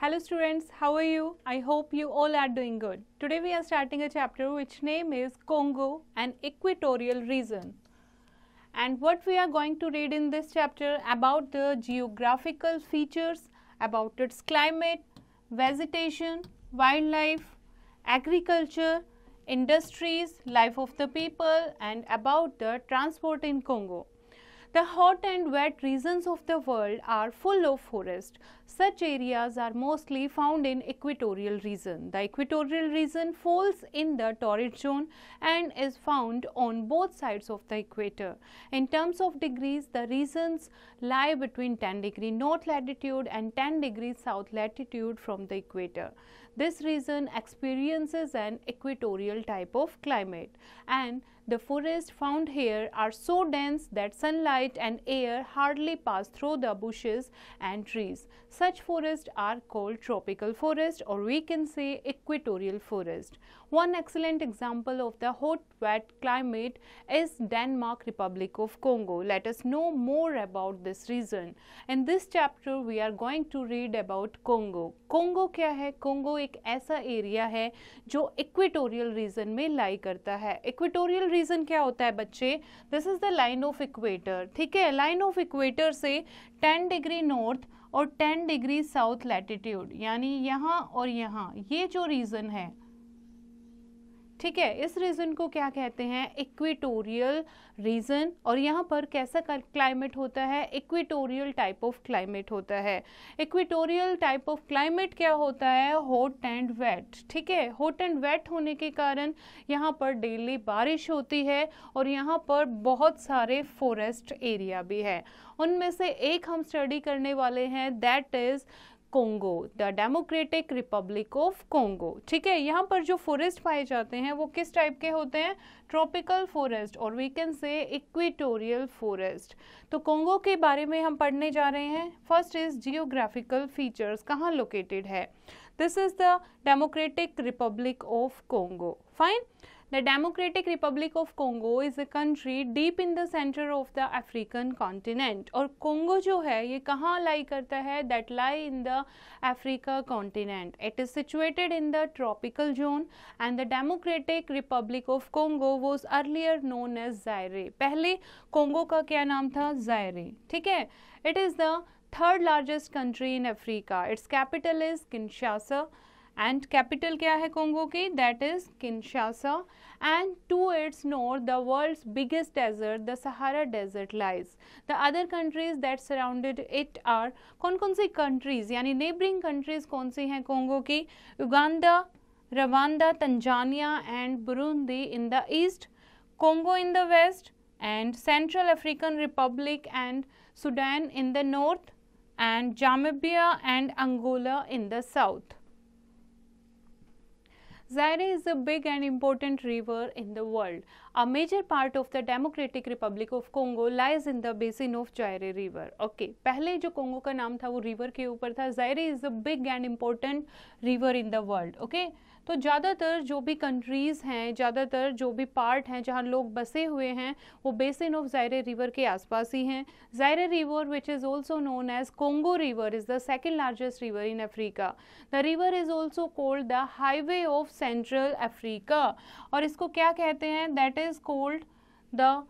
Hello students, how are you? I hope you all are doing good. Today we are starting a chapter which name is Congo, an equatorial region. And what we are going to read in this chapter about the geographical features, about its climate, vegetation, wildlife, agriculture, industries, life of the people, and about the transport in Congo. The hot and wet regions of the world are full of forest. Such areas are mostly found in equatorial region. The equatorial region falls in the torrid zone and is found on both sides of the equator. In terms of degrees, the regions lie between 10 degree north latitude and 10 degrees south latitude from the equator. This region experiences an equatorial type of climate, and the forests found here are so dense that sunlight and air hardly pass through the bushes and trees. Such forests are called tropical forest, or we can say equatorial forest. One excellent example of the hot wet climate is Denmark Republic of Congo. Let us know more about this region. In this chapter we are going to read about Congo. Congo क्या है? Congo एक ऐसा area है जो equatorial region में लाई करता है. Equatorial region क्या होता है बच्चे? This is the line of equator. ठीक है, लाइन ऑफ इक्वेटर से 10 डिग्री नॉर्थ और 10 डिग्री साउथ लैटिट्यूड, यानी यहाँ और यहाँ, ये जो रीजन है, ठीक है, इस रीजन को क्या कहते हैं? Equatorial region. और यहाँ पर कैसा क्लाइमेट होता है? इक्वेटोरियल टाइप ऑफ क्लाइमेट होता है. इक्वेटोरियल टाइप ऑफ क्लाइमेट क्या होता है? Hot and wet. ठीक है, हॉट एंड वेट होने के कारण यहाँ पर डेली बारिश होती है और यहाँ पर बहुत सारे फॉरेस्ट एरिया भी है. उनमें से एक हम स्टडी करने वाले हैं, that is Congo, the Democratic Republic of Congo. ठीक है, यहाँ पर जो फॉरेस्ट पाए जाते हैं वो किस टाइप के होते हैं? ट्रॉपिकल फॉरेस्ट, और we can say equatorial forest. तो कोंगो के बारे में हम पढ़ने जा रहे हैं. फर्स्ट इज जियोग्राफिकल फीचर्स, कहाँ लोकेटेड है? This is the Democratic Republic of Congo. Fine. The Democratic Republic of Congo is a country deep in the center of the African continent. और कोंगो जो है ये कहाँ लाई करता है? That lie in the Africa continent. It is situated in the tropical zone and the Democratic Republic of Congo was earlier known as Zaire. पहले Congo का क्या नाम था? Zaire. ठीक है. It is the third largest country in Africa. Its capital is Kinshasa. And capital क्या है Congo की? That is Kinshasa. And to its north the world's biggest desert, the Sahara desert lies. The other countries that surrounded it are, कौन कौन सी countries यानी neighbouring countries कौन सी हैं कोंगो की? Uganda, Rwanda, Tanzania and Burundi in the east, Congo in the west, and Central African Republic and Sudan in the north, and Zambia and Angola in the south. Zaire is a big and important river in the world. A major part of the Democratic Republic of Congo lies in the basin of Zaire River. Okay, पहले जो Congo का नाम था वो river के ऊपर था. Zaire is a big and important river in the world. Okay, तो ज़्यादातर जो भी कंट्रीज़ हैं, ज़्यादातर जो भी पार्ट हैं जहाँ लोग बसे हुए हैं, वो बेसिन ऑफ ज़ायरे रिवर के आसपास ही हैं. Zaire river which is also known as Congo river is the second largest river in Africa. The river is also called the highway of central Africa. और इसको क्या कहते हैं? That is called the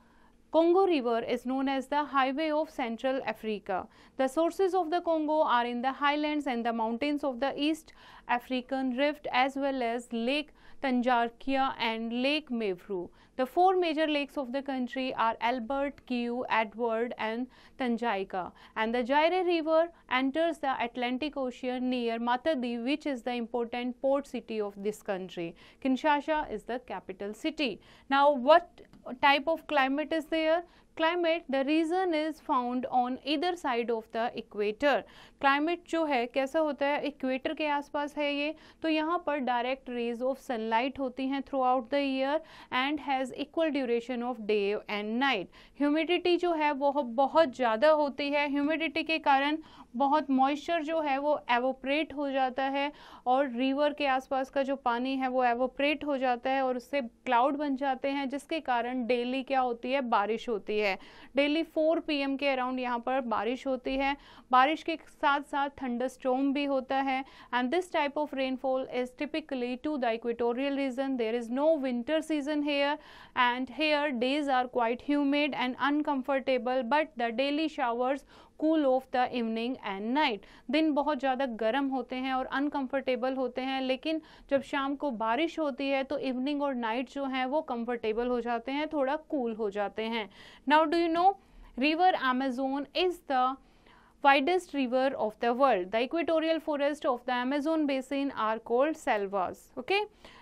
Congo River is known as the highway of Central Africa. The sources of the Congo are in the highlands and the mountains of the East African Rift, as well as Lake Tanjarkia and Lake Mevru. The four major lakes of the country are Albert, Kivu, Edward and Tanganyika. And the Zaire River enters the Atlantic Ocean near Matadi, which is the important port city of this country. Kinshasa is the capital city. Now, what type of climate is there? Climate, the region is found on either side of the equator. Climate जो है कैसा होता है? Equator के आसपास है ये, तो यहाँ पर डायरेक्ट रेज ऑफ सनलाइट होती हैं through out the year and has equal duration of day and night. Humidity जो है वो बहुत ज़्यादा होती है. ह्यूमिडिटी के कारण बहुत मॉइस्चर जो है वो एवोपरेट हो जाता है और रिवर के आसपास का जो पानी है वो एवोपरेट हो जाता है और उससे क्लाउड बन जाते हैं, जिसके कारण डेली क्या होती है? बारिश होती है. है। डेली 4 PM के अराउंड यहाँ पर बारिश होती है, बारिश के साथ साथ थंडरस्टॉर्म भी होता है। And this type of rainfall is typically to the equatorial region. There is no winter season here and here days are quite humid and uncomfortable but the daily showers cool off the evening and night. दिन बहुत ज़्यादा गर्म होते हैं और uncomfortable होते हैं, लेकिन जब शाम को बारिश होती है तो इवनिंग और नाइट जो हैं वो कंफर्टेबल हो जाते हैं, थोड़ा कूल हो जाते हैं। Now do you know river Amazon is the widest river of the world. The equatorial forest of the Amazon basin are called selvas. Okay,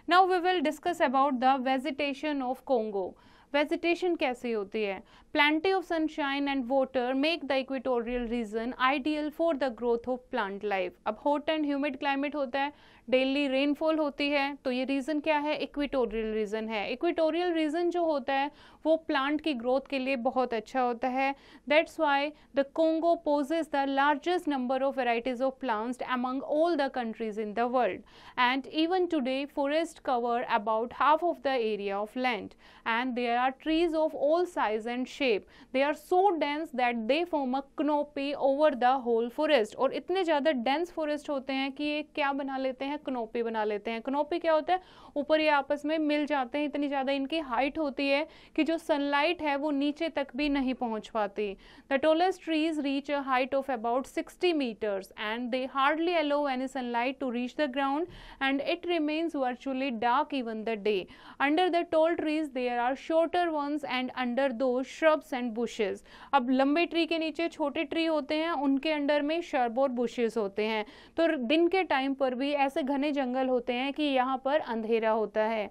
now we will discuss about the vegetation of Congo. Vegetation कैसी होती है? Plenty of sunshine and water make the equatorial reason ideal for the growth of plant life. अब hot and humid climate होता है, daily rainfall होती है, तो ये रीजन क्या है? इक्वेटोरियल रीजन है। इक्वेटोरियल रीजन जो होता है वो प्लांट की ग्रोथ के लिए बहुत अच्छा होता है। That's why the Congo poses the largest number of varieties of plants among all the countries in the world and even today forest cover about half of the area of land and there are trees of all size and shape. They are so dense that they form a canopy over the whole forest. और इतने ज़्यादा dense forest होते हैं कि ये क्या बना लेते हैं? canopy बना लेते हैं। canopy क्या होता है? ऊपर ये आपस में मिल जाते हैं, इतनी ज़्यादा इनकी हाइट होती है कि जो सनलाइट है वो नीचे तक भी नहीं पहुँच पाती। The tallest trees reach a height of about 60 meters and they hardly allow any sunlight to reach the ground and it remains virtually dark even the day. Under the tall trees there are shorter ones and under those shrubs and bushes. अब लंबे tree के नीचे छोटे tree होते हैं, उनके under में shrub और bushes होते हैं। तो दिन के टाइम पर भी ऐसे घने जंगल होते हैं कि यहाँ पर अंधेरा होता है।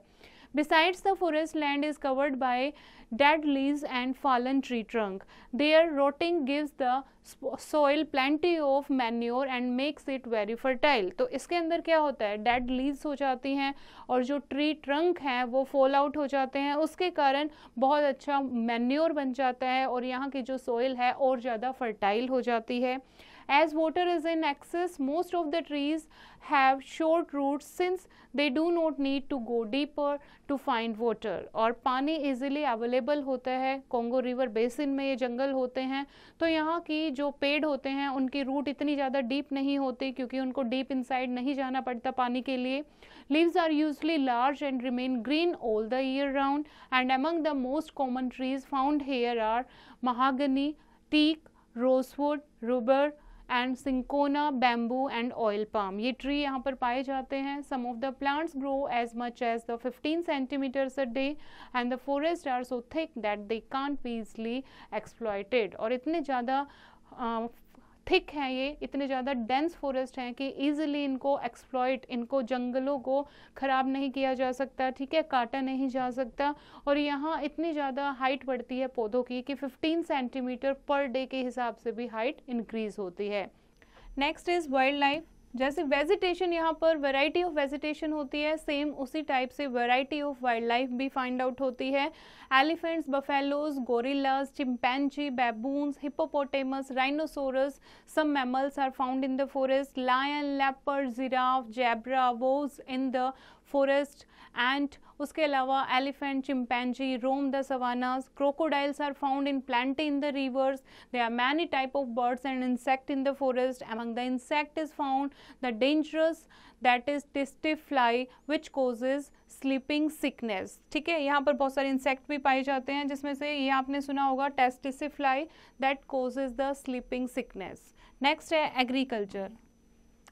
Besides, the forest land is covered by dead leaves and fallen tree trunk. Their rotting gives the soil plenty of manure and makes it very fertile. तो इसके अंदर क्या होता है? डेड लीव्स हो जाती हैं और जो ट्री ट्रंक हैं वो फॉल आउट हो जाते हैं, उसके कारण बहुत अच्छा मैन्योर बन जाता है और यहाँ की जो सोइल है और ज़्यादा फर्टाइल हो जाती है। As water is in excess, most of the trees have short roots since they do not need to go deeper to find water. और पानी easily available होता है। कोंगो रिवर बेसिन में ये जंगल होते हैं, तो यहाँ की जो पेड़ होते हैं उनकी रूट इतनी ज़्यादा डीप नहीं होती क्योंकि उनको डीप इनसाइड नहीं जाना पड़ता पानी के लिए। Leaves are usually large and remain green all the year round. And among the most common trees found here are mahogany, teak, rosewood, rubber, and cinchona, bamboo and oil palm. ये tree यहाँ पर पाए जाते हैं। Some of the plants grow as much as the 15 centimeters a day and the forests are so thick that they can't be easily exploited. और इतने ज़्यादा thick हैं, ये इतने ज़्यादा डेंस फॉरेस्ट हैं कि ईजिली इनको एक्सप्लॉइट, इनको जंगलों को ख़राब नहीं किया जा सकता, ठीक है, काटा नहीं जा सकता। और यहाँ इतनी ज़्यादा हाइट बढ़ती है पौधों की कि 15 सेंटीमीटर पर डे के हिसाब से भी हाइट इंक्रीज होती है। Next is wild life. जैसे वेजिटेशन यहाँ पर वैरायटी ऑफ वेजिटेशन होती है, सेम उसी टाइप से वैरायटी ऑफ वाइल्ड लाइफ भी फाइंड आउट होती है। Elephants, buffaloes, gorillas, chimpanzee, baboons, hippopotamus, rhinoceros, some mammals are found in the forest, lion, leopard, giraffe, zebra, was in the forest and उसके अलावा elephant, chimpanzee roam the savannas, crocodiles are found in plenty in the rivers, there are many type of birds and insect in the forest. Among the insect is found the dangerous that is tsetse fly which causes sleeping sickness. ठीक है, यहाँ पर बहुत सारे insect भी पाए जाते हैं जिसमें से ये आपने सुना होगा tsetse fly that causes the sleeping sickness. Next है एग्रीकल्चर।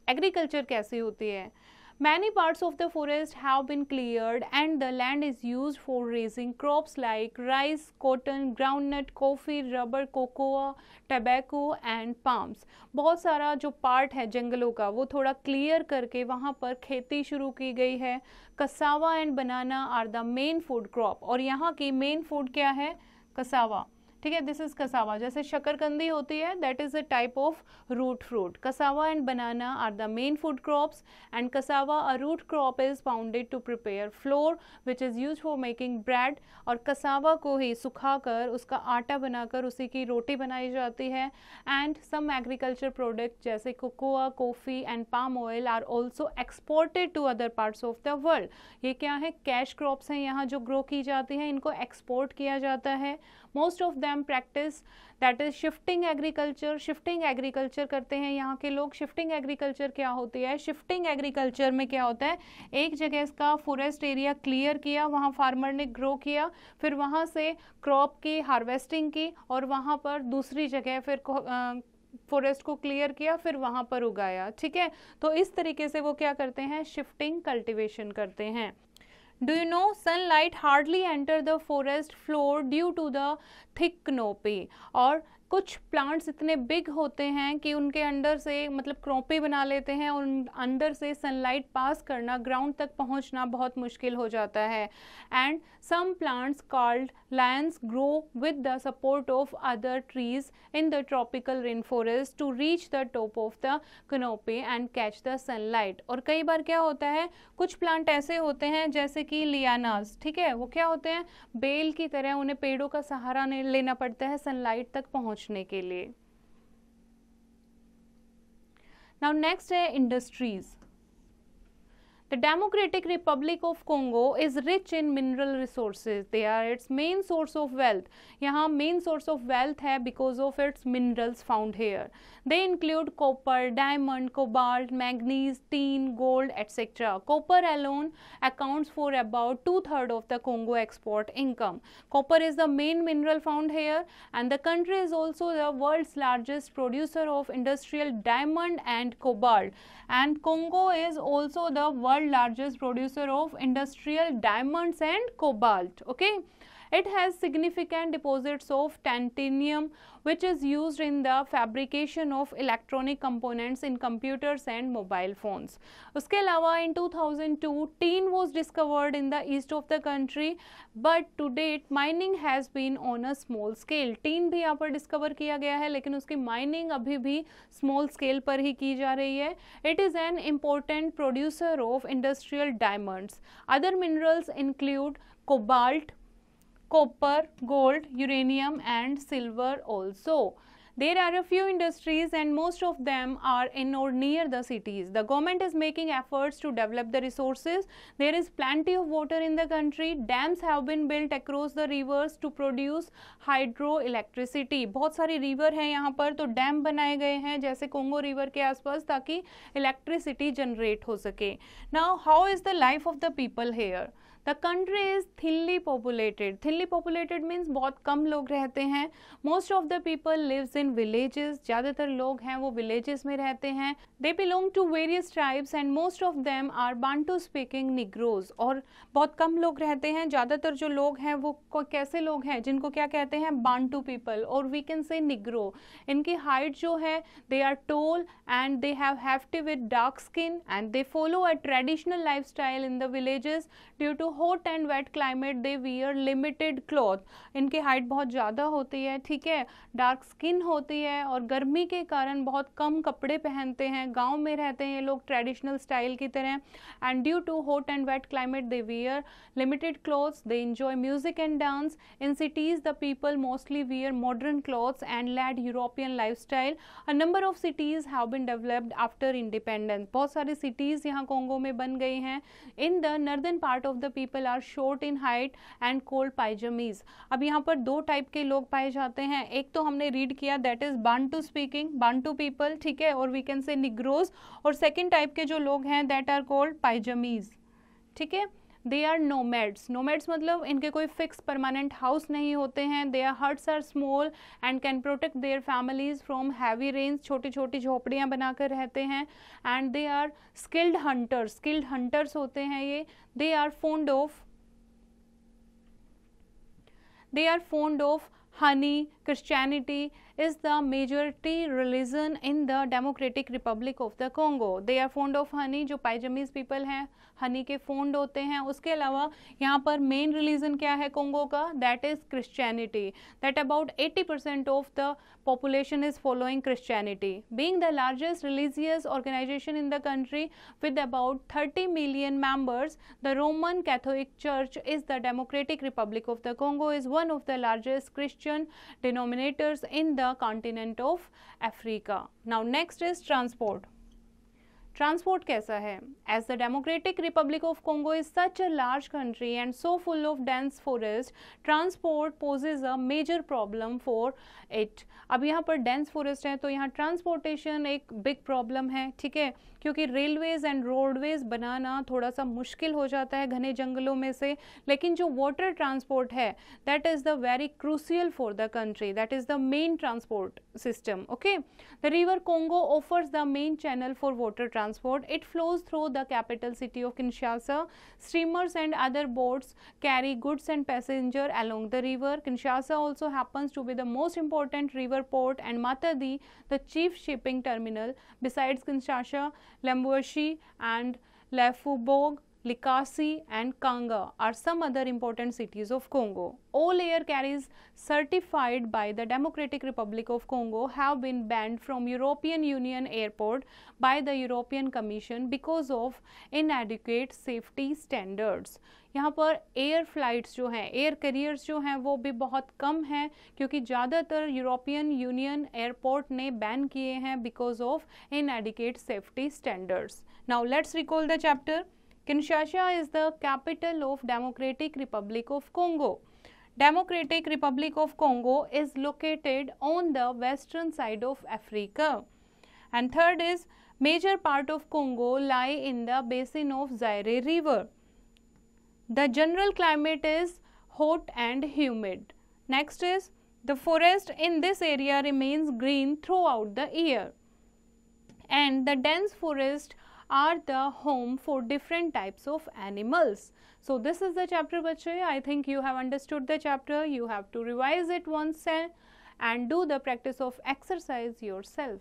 एग्रीकल्चर कैसी होती है? Many parts of the forest have been cleared and the land is used for raising crops like rice, cotton, groundnut, coffee, rubber, cocoa, tobacco and palms. बहुत सारा जो part है जंगलों का वो थोड़ा क्लियर करके वहाँ पर खेती शुरू की गई है। Cassava and banana are the main food crop और यहाँ की मेन फूड क्या है? कसावा। ठीक है, दिस इज कसावा। जैसे शकरकंदी होती है that is a type of root fruit. Cassava and banana are the main food crops and cassava a root crop is pounded to prepare flour which is use for making bread. और cassava को ही सुखाकर उसका आटा बनाकर उसी की रोटी बनाई जाती है। एंड सम एग्रीकल्चर प्रोडक्ट जैसे cocoa, coffee and palm oil are also exported to other parts of the world. ये क्या है? कैश क्रॉप्स हैं यहाँ जो ग्रो की जाती हैं, इनको एक्सपोर्ट किया जाता है। Most of them practice that is shifting agriculture. Shifting agriculture करते हैं यहाँ के लोग। शिफ्टिंग एग्रीकल्चर क्या होती है? शिफ्टिंग एग्रीकल्चर में क्या होता है, एक जगह इसका फॉरेस्ट एरिया क्लियर किया, वहाँ फार्मर ने ग्रो किया, फिर वहाँ से क्रॉप की हार्वेस्टिंग की और वहाँ पर दूसरी जगह फिर फॉरेस्ट को क्लियर किया, फिर वहाँ पर उगाया। ठीक है, तो इस तरीके से वो क्या करते हैं, शिफ्टिंग कल्टीवेशन करते हैं। Do you know sunlight hardly enter the forest floor due to the thick canopy? और कुछ प्लांट्स इतने बिग होते हैं कि उनके अंदर से मतलब क्रोपी बना लेते हैं और अंदर से सनलाइट पास करना, ग्राउंड तक पहुंचना बहुत मुश्किल हो जाता है। And some plants called lions grow with the support of other trees in the tropical rain forest to reach the top of the canopy and catch the sunlight. और कई बार क्या होता है, कुछ प्लांट ऐसे होते हैं जैसे कि लियानास, ठीक है, वो क्या होते हैं, बेल की तरह, उन्हें पेड़ों का सहारा लेना पड़ता है सनलाइट तक पहुंचने के लिए। नाउ नेक्स्ट है industries. The Democratic Republic of Congo is rich in mineral resources. They are its main source of wealth. यहाँ main source of wealth है because of its minerals found here. They include copper, diamond, cobalt, manganese, tin, gold, etc. Copper alone accounts for about 2/3 of the Congo export income. Copper is the main mineral found here, and the country is also the world's largest producer of industrial diamond and cobalt. And Congo is also the world's largest producer of industrial diamonds and cobalt. Okay, it has significant deposits of titanium which is used in the fabrication of electronic components in computers and mobile phones. उसके अलावा in 2002 tin was discovered in the east of the country, but to date mining has been on a small scale. tin भी यहाँ पर discover किया गया है लेकिन उसकी माइनिंग अभी भी स्मॉल स्केल पर ही की जा रही है। It is an important producer of industrial diamonds. Other minerals include cobalt, copper, gold, uranium and silver also. There are a few industries and most of them are in or near the cities. The government is making efforts to develop the resources. There is plenty of water in the country. Dams have been built across the rivers to produce hydroelectricity. बहुत सारी river हैं यहाँ पर, तो dam बनाए गए हैं जैसे कोंगो रिवर के आसपास, ताकि इलेक्ट्रिसिटी जनरेट हो सके। Now, how is the life of the people here? The country is thinly populated. Thinly populated means बहुत कम लोग रहते हैं। Most of the people lives in villages. ज़्यादातर लोग हैं वो villages में रहते हैं। They belong to various tribes and most of them are Bantu speaking Negroes. और बहुत कम लोग रहते हैं। ज़्यादातर जो लोग हैं वो कैसे लोग हैं, जिनको क्या कहते हैं, Bantu people, और we can say Negro. इनकी हाइट जो है, they are tall and they have hefty with dark skin and they follow a traditional lifestyle in the villages. Due to hot and wet climate they wear limited cloth. इनकी height बहुत ज़्यादा होती है, ठीक है, dark skin होती है और गर्मी के कारण बहुत कम कपड़े पहनते हैं। गांव में रहते हैं ये लोग ट्रेडिशनल स्टाइल की तरह। And due to hot and wet climate they wear limited clothes, they enjoy music and dance. In cities the people mostly wear modern clothes and lead European lifestyle. A number of cities have been developed after independence. बहुत सारी cities यहाँ Congo में बन गई हैं। In the northern part of the people are short in height and called Paijamis. अब यहाँ पर दो टाइप के लोग पाए जाते हैं। एक तो हमने रीड किया, that is Bantu speaking, Bantu people, ठीक है, और वी कैन से Negroes। और सेकेंड टाइप के जो लोग हैं दैट आर कॉल्ड Paijamis, ठीक है। They are nomads. नोमैड्स मतलब इनके कोई फिक्स परमानेंट हाउस नहीं होते हैं। Their huts are small and can protect their families from heavy rains. छोटी छोटी झोपड़ियाँ बनाकर रहते हैं। And they are skilled hunters. Skilled hunters होते हैं ये। They are fond of honey. Christianity is the majority religion in the Democratic Republic of the Congo. They are fond of honey. जो Paijamis people हैं हनी के found होते हैं। उसके अलावा यहाँ पर मेन रिलीजन क्या है कोंगो का, that is Christianity. That about 80% of the population is following Christianity. Being the largest religious organization in the country with about 30 million members, the Roman Catholic Church is the Democratic Republic of the Congo is one of the largest Christian denominators in the continent of Africa. Now next is transport. Transport कैसा है? As the Democratic Republic of Congo is such a large country and so full of dense forest, transport poses a major problem for it. अब यहाँ पर dense forest है तो यहाँ transportation एक big problem है, ठीक है, क्योंकि रेलवेज एंड रोडवेज बनाना थोड़ा सा मुश्किल हो जाता है घने जंगलों में से। लेकिन जो वाटर ट्रांसपोर्ट है that is the very crucial for the country, that is the main transport system. Okay, the river Congo offers the main channel for water transport. It flows through the capital city of Kinshasa. Steamers and other boats carry goods and passenger along the river. Kinshasa also happens to be the most important river port and Matadi the chief shipping terminal. Besides Kinshasa, Lubumbashi and Lefubog, Likasi and Kanga are some other important cities of Congo. All air carriers certified by the Democratic Republic of Congo have been banned from European Union airport by the European Commission because of inadequate safety standards. यहाँ पर air flights जो हैं, air carriers जो हैं वो भी बहुत कम हैं क्योंकि ज़्यादातर यूरोपियन यूनियन एयरपोर्ट ने बैन किए हैं because of inadequate safety standards. Now let's recall the chapter. Kinshasa is the capital of Democratic Republic of Congo. Democratic Republic of Congo is located on the western side of Africa. And third is major part of Congo lie in the basin of Zaire River. The general climate is hot and humid. Next is the forest in this area remains green throughout the year. And the dense forest are the home for different types of animals. So this is the chapter bache. I think you have understood the chapter. You have to revise it once and do the practice of exercise yourself.